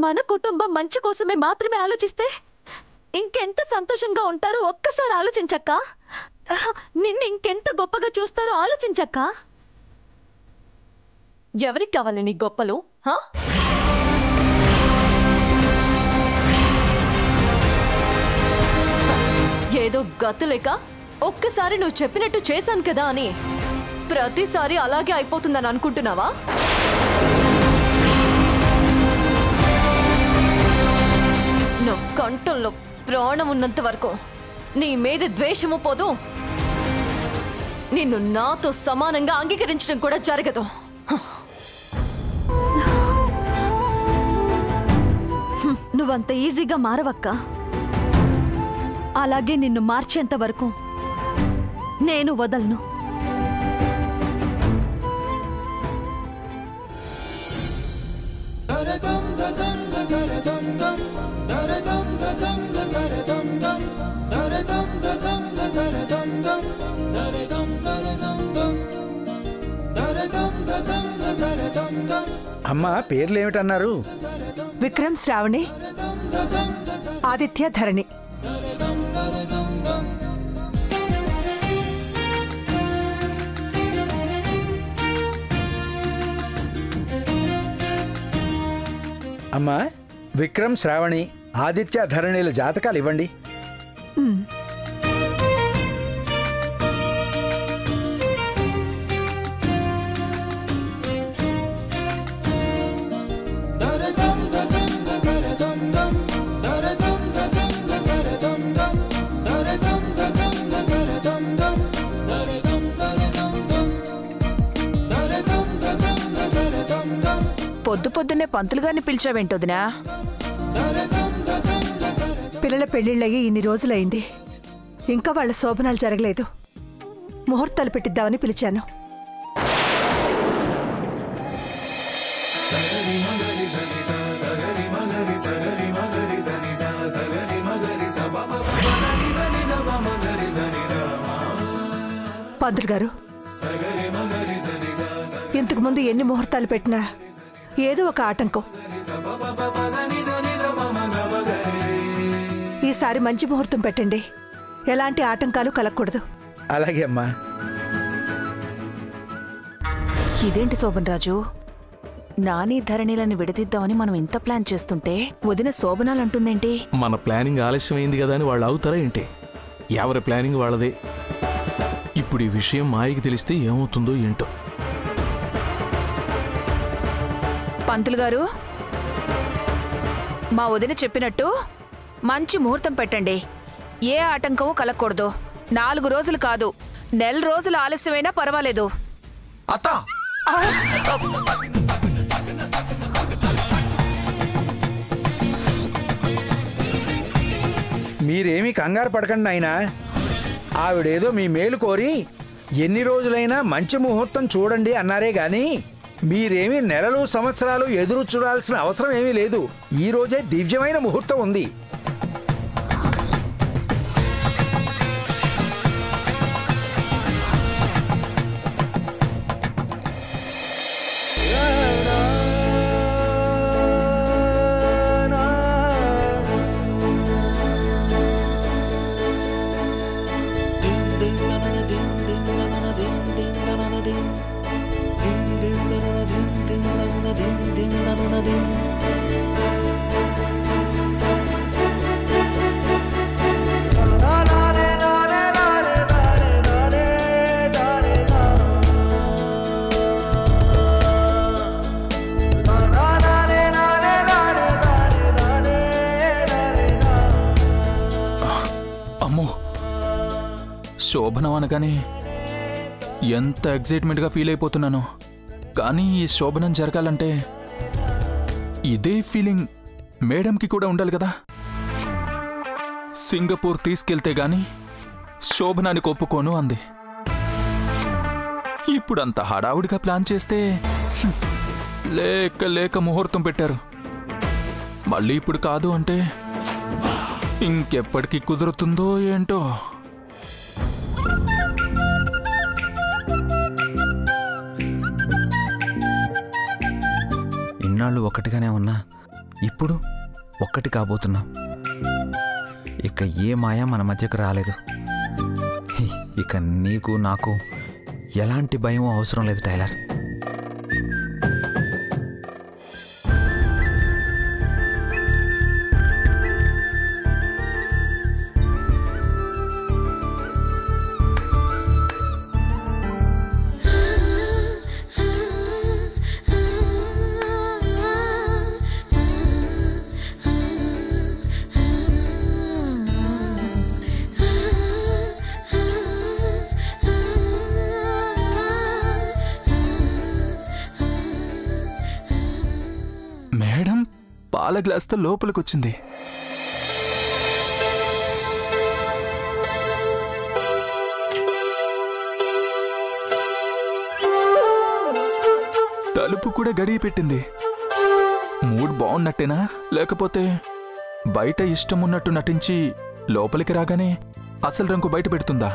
మన కుటుంబం మంచి కోసమే మాత్రమే ఆలోచిస్తే ఇంకెంత సంతోషంగా ఉంటారో ఒక్కసారి ఆలోచించక్క. నిన్ను ఇంకెంత గొప్పగా చూస్తారో ఆలోచించక్క. ఎవరికి కావాలి నీ గొప్పలు? ఏదో గతు లేక ఒక్కసారి నువ్వు చెప్పినట్టు చేశాను కదా అని ప్రతిసారి అలాగే అయిపోతుందని అనుకుంటున్నావా? నువ్వు కంఠంలో ప్రాణం ఉన్నంత వరకు నీ మీద ద్వేషము పోదు, నిన్ను నాతో సమానంగా అంగీకరించడం కూడా జరగదు. నువ్వంత ఈజీగా మారవక్క. అలాగే నిన్ను మార్చేంత వరకు నేను వదలను. అమ్మా పేర్లేమిటన్నారు? విక్రమ్ శ్రావణి, ఆదిత్య ధరణి. అమ్మా విక్రమ్ శ్రావణి ఆదిత్య ధరణిల జాతకాలు ఇవ్వండి. పొద్దు పొద్దున్నే పంతులు గారిని పిలిచావేంటోదినా? పిల్లల పెళ్లిళ్ళయ్యి ఇన్ని రోజులైంది, ఇంకా వాళ్ళ శోభనాలు జరగలేదు. ముహూర్తాలు పెట్టిద్దామని పిలిచాను. పంతులు గారు, ఇంతకు ముందు ఎన్ని ముహూర్తాలు పెట్టినా ఏదో ఒక ఆటంకం. ఈసారి మంచి ముహూర్తం పెట్టండి, ఎలాంటి ఆటంకాలు కలగకూడదు. అలాగే అమ్మా. ఇదేంటి శోభన్ రాజు, నాని ధరణిలను విడదీద్దామని మనం ఇంత ప్లాన్ చేస్తుంటే వదిన శోభనాలంటుందేంటి? మన ప్లానింగ్ ఆలస్యమైంది కదా అని వాళ్ళు అవుతారా ఏంటి? ఎవరి ప్లానింగ్ వాళ్ళదే. ఇప్పుడు ఈ విషయం మాయకి తెలిస్తే ఏమవుతుందో ఏంటో. పంతులు గారు, మా వదిన చెప్పినట్టు మంచి ముహూర్తం పెట్టండి, ఏ ఆటంకమూ కలగకూడదు. 4 రోజులు కాదు, 1 నెల రోజులు ఆలస్యమైనా పర్వాలేదు. అత్తా, మీరేమీ కంగారు పడకండి నాయనా. ఆవిడేదో మీ మేలు కోరి ఎన్ని రోజులైనా మంచి ముహూర్తం చూడండి అన్నారే గాని మీరేమీ నెలలు సంవత్సరాలు ఎదురు చూడాల్సిన అవసరం ఏమీ లేదు. ఈ రోజే దివ్యమైన ముహూర్తం ఉంది. శోభనం అనగానే ఎంత ఎగ్జైట్మెంట్గా ఫీల్ అయిపోతున్నాను. కానీ ఈ శోభనం జరగాలంటే ఇదే ఫీలింగ్ మేడంకి కూడా ఉండాలి కదా. సింగపూర్ తీసుకెళ్తే గాని శోభనానికి ఒప్పుకోను అంది. ఇప్పుడంత హడావుడిగా ప్లాన్ చేస్తే లేక ముహూర్తం పెట్టారు. మళ్ళీ ఇప్పుడు కాదు అంటే ఇంకెప్పటికీ కుదురుతుందో ఏంటో. ఇన్నాళ్ళు ఒకటిగానే ఉన్నా ఇప్పుడు ఒక్కటి కాబోతున్నాం. ఇక ఏ మాయ మన మధ్యకు రాలేదు. ఇక నీకు నాకు ఎలాంటి భయం అవసరం లేదు టైలర్. మేడం పాల గ్లాస్తో లోపలికొచ్చింది. తలుపు కూడా గడియ పెట్టింది. మూడ్ బాగున్నట్టేనా, లేకపోతే బయట ఇష్టం ఉన్నట్టు నటించి లోపలికి రాగానే అసలు రంగు బయట పెడుతుందా?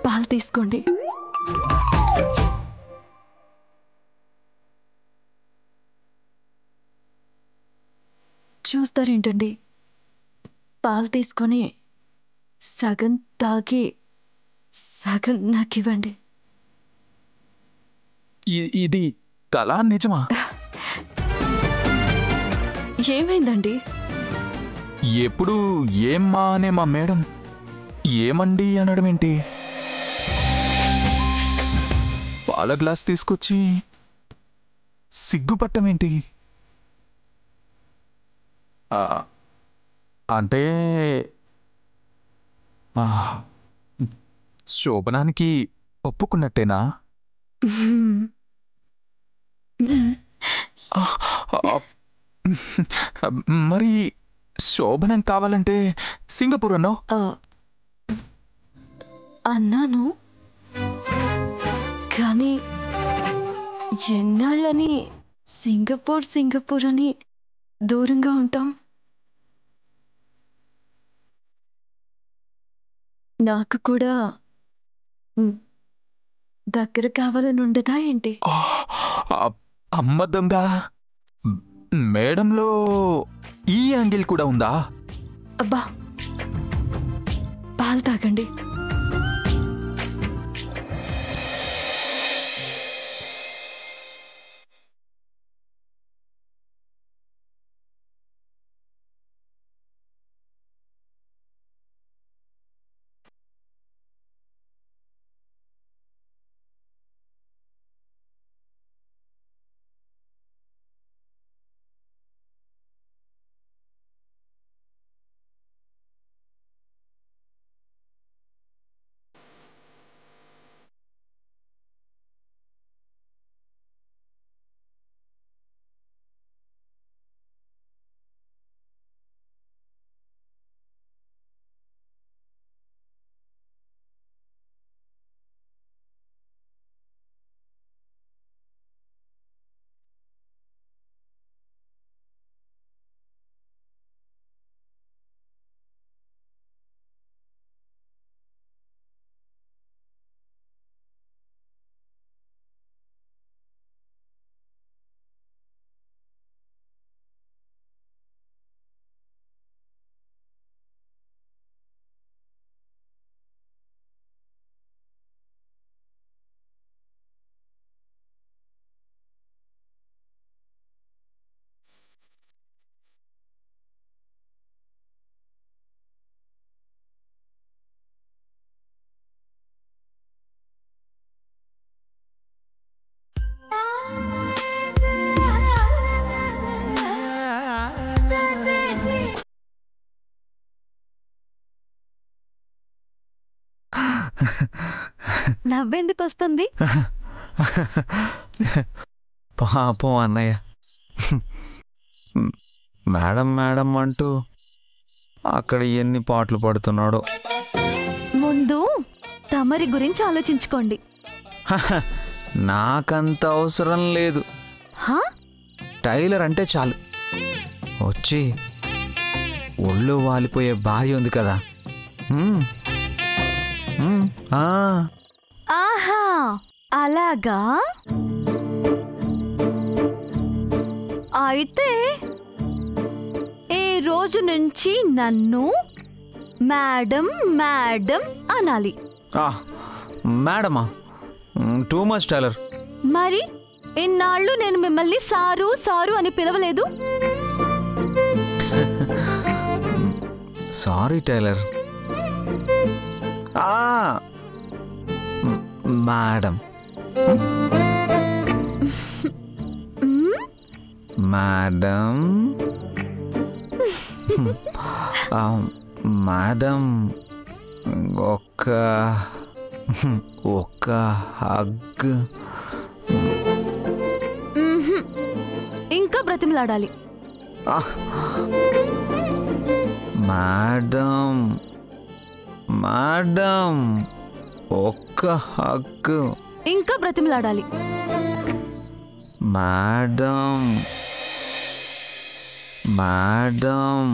పాలు తీసుకోండి. చూస్తారేంటండి? పాలు తీసుకొని సగం తాగి సగం నాకు ఇవ్వండి. ఇది కళా నిజమా? ఏమైందండి? ఎప్పుడు ఏమ్మా అనే మా మేడం ఏమండి అనడం ఏంటి? పాల గ్లాస్ తీసుకొచ్చి సిగ్గుపట్టమేంటి? అంటే శోభనానికి ఒప్పుకున్నట్టేనా? మరి శోభనం కావాలంటే సింగపూర్ అన్నావు. అన్నాను, కానీ ఎన్నాళ్ళని సింగపూర్ అని దూరంగా ఉంటాం? నాకు కూడా దగ్గర కావాలని ఉండదా ఏంటి? అమ్మ దొంగ, మేడంలో ఈ యాంగిల్ కూడా ఉందా? అబ్బా, పాలు తాగండి. నవ్వెందుకు వస్తుంది? పాపం అన్నయ్య మేడం మేడం అంటూ అక్కడ ఎన్ని పాటలు పడుతున్నాడో. ముందు తమరి గురించి ఆలోచించుకోండి. నాకంత అవసరం లేదు. హా? టైలర్ అంటే చాలు. వచ్చి ఒళ్ళు వాలిపోయే భార్య ఉంది కదా. ఆహా, అలాగా? అయితే ఈ రోజు నుంచి నన్ను మేడం మేడం అనాలి. మేడమా? Too much tailor. మరి ఇన్నాళ్ళు నేను మిమ్మల్ని సారు సారు అని పిలవలేదు. Sorry tailor. Madam madam madam ఒక్క హగ్. ఇంకా బ్రతిమలాడాలి. మేడం మేడం ఒక్క హగ్. ఇంకా బ్రతిమలాడాలి. మేడం మేడం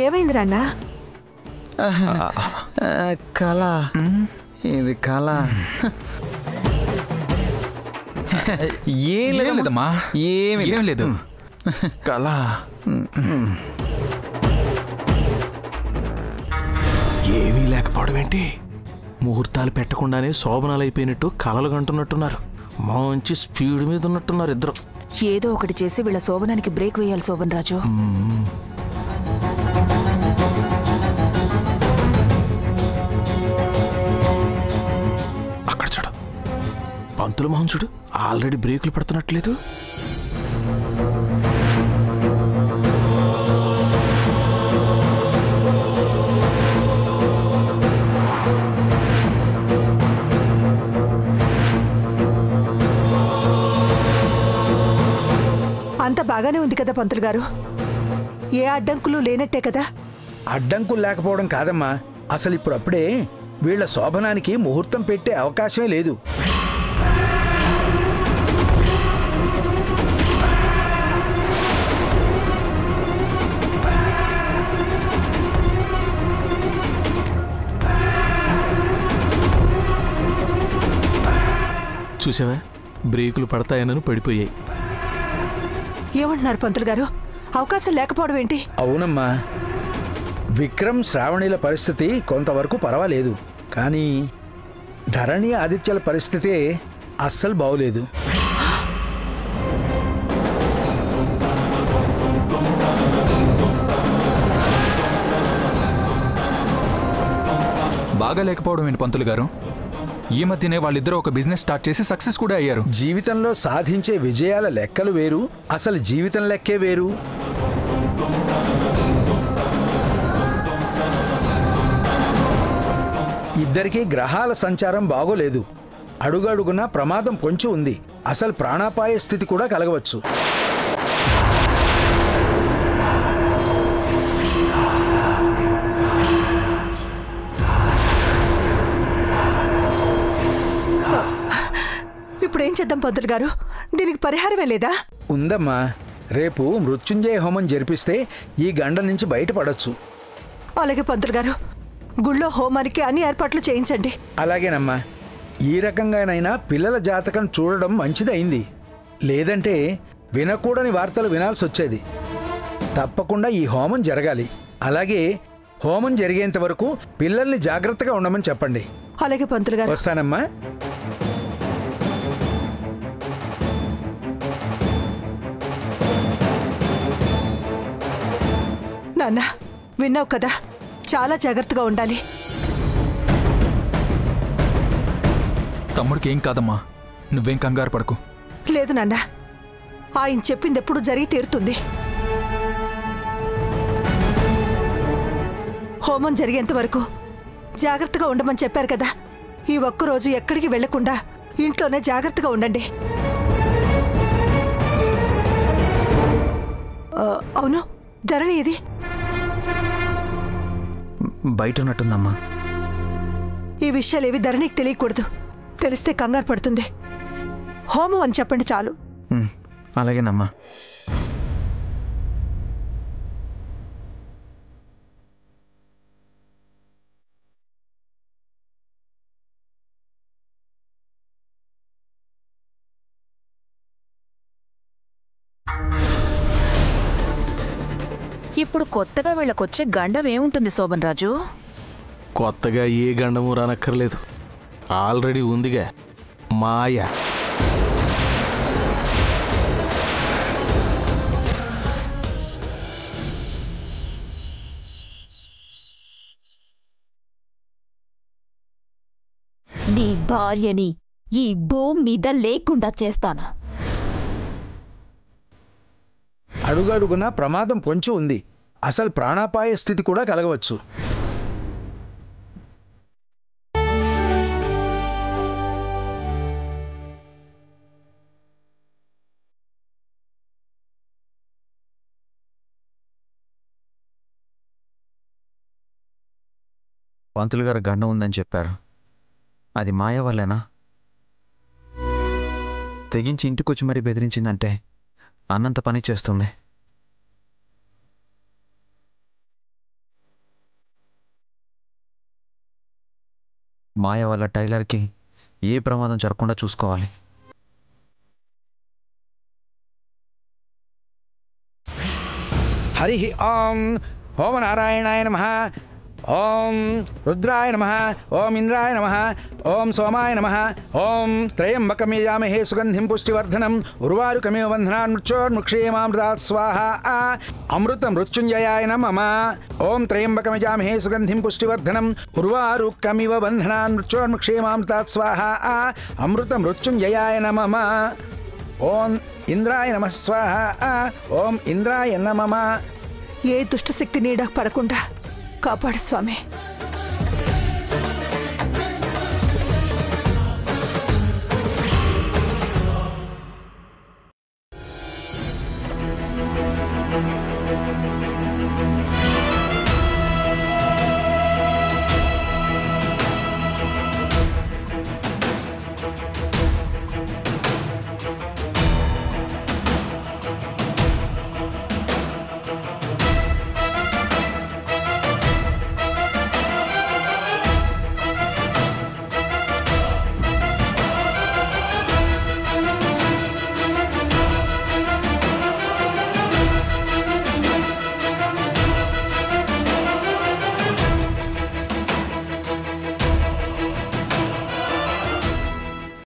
ఏమైంది నాన్న? కళ, ఇది కళ. ఏం లేదమ్మా, ఏం లేదు. కళ ఏమీ లేకపోవడం ఏంటి? ముహూర్తాలు పెట్టకుండానే శోభనాలు అయిపోయినట్టు కలలు కంటున్నట్టున్నారు. మంచి స్పీడ్ మీద ఉన్నట్టున్నారు ఇద్దరు. ఏదో ఒకటి చేసి వీళ్ళ శోభనానికి బ్రేక్ వేయాలి శోభన్ రాజు. అక్కడ చూడు, పంతుల మొహం చూడు, ఆల్రెడీ బ్రేకులు పడుతున్నట్లేదు. అంత బాగానే ఉంది కదా పంతులు గారు, ఏ అడ్డంకులు లేనట్టే కదా? అడ్డంకులు లేకపోవడం కాదమ్మా, అసలు ఇప్పుడప్పుడే వీళ్ల శోభనానికి ముహూర్తం పెట్టే అవకాశమే లేదు. చూసావా, బ్రేకులు పడతాయనను పడిపోయాయి. ఏమంటున్నారు పంతులు గారు? అవకాశం లేకపోవడం ఏంటి? అవునమ్మా, విక్రమ్ శ్రావణిల పరిస్థితి కొంతవరకు పర్వాలేదు, కానీ ధరణి ఆదిత్యల పరిస్థితి అస్సలు బాగోలేదు. బాగా లేకపోవడం ఏంటి పంతులు గారు? ఈ మధ్యనే వాళ్ళిద్దరూ ఒక బిజినెస్ స్టార్ట్ చేసి సక్సెస్ కూడా అయ్యారు. జీవితంలో సాధించే విజయాల లెక్కలు వేరు, అసలు జీవితం లెక్కే వేరు. ఇద్దరికీ గ్రహాల సంచారం బాగోలేదు. అడుగడుగునా ప్రమాదం పొంచి ఉంది. అసలు ప్రాణాపాయ స్థితి కూడా కలగవచ్చు. ఇప్పుడేం చేద్దాం పంతులు గారు? దీనికి పరిహారమే లేదా? ఉందమ్మా. రేపు మృత్యుంజయ హోమం జరిపిస్తే ఈ గండ నుంచి బయటపడొచ్చు. అలాగే పంతులు గారు, గుళ్ళో హోమానికి అన్ని ఏర్పాట్లు చేయించండి. అలాగేనమ్మా. ఈ రకంగానైనా పిల్లల జాతకం చూడడం మంచిదైంది. లేదంటే వినకూడని వార్తలు వినాల్సి వచ్చేది. తప్పకుండా ఈ హోమం జరగాలి. అలాగే హోమం జరిగేంత వరకు పిల్లల్ని జాగ్రత్తగా ఉండమని చెప్పండి. అలాగే పంతులు గారు. వస్తానమ్మా. నాన్న, విన్నావు కదా, చాలా జాగ్రత్తగా ఉండాలి. తమ్ముడికి ఏం కాదమ్మా, నువ్వేం కంగారు పడకు. లేదు నాన్న, ఆయన చెప్పింది ఎప్పుడు జరిగి తీరుతుంది. హోమం జరిగేంత వరకు జాగ్రత్తగా ఉండమని చెప్పారు కదా. ఈ ఒక్కరోజు ఎక్కడికి వెళ్లకుండా ఇంట్లోనే జాగ్రత్తగా ఉండండి. అవును, ధరణి ఇది బయట ఉన్నట్టుందమ్మా. ఈ విషయాలేవి ధరణికి తెలియకూడదు. తెలిస్తే కంగారు పడుతుంది. హోమం అని చెప్పండి చాలు. అలాగేనమ్మా. ఇప్పుడు కొత్తగా వీళ్ళకొచ్చే గండం ఏముంటుంది శోభన్ రాజు? కొత్తగా ఏ గండము రానక్కర్లేదు. ఆల్రెడీ ఉందిగా మాయ. నీ భార్యని ఈ భూమి మీద లేకుండా చేస్తాను. అడుగడుగున ప్రమాదం పొంచి ఉంది. అసలు ప్రాణాపాయ స్థితి కూడా కలగవచ్చు. పంతులు గారు గండం ఉందని చెప్పారు. అది మాయ వల్లేనా? తెగించి ఇంటికొచ్చి మరీ బెదిరించిందంటే అన్నంత పని చేస్తుంది. మాయ వల్ల టైలర్కి ఏ ప్రమాదం జరగకుండా చూసుకోవాలి. హరి ఓం ఓమనారాయణాయ నమః. ఓం రుద్రాయ నమః. ఓం ఇంద్రాయ నమః. ఓం సోమాయ నమః. ఓం త్రయంబకమేయామహే సుగంధిం పుష్టివర్ధనం ఉర్వారుకమివ బంధనాన్ మృక్షోర్ముక్షేమామృతాత్ స్వాహా. అమృత మృత్యుంజయాయ నమః. ఓం త్రయంబకమేయామహే సుగంధిం పుష్టివర్ధనం ఉర్వారుకమివ బంధనాన్ మృక్షోర్ముక్షేమామృతాత్ స్వాహా. అమృత మృత్యుంజయాయ నమః. ఓం ఇంద్రాయ నమః స్వాహా. ఓం ఇంద్రాయ నమః. ఏ దుష్టశక్తి నీడ పడకుండా కాపాడు స్వామి.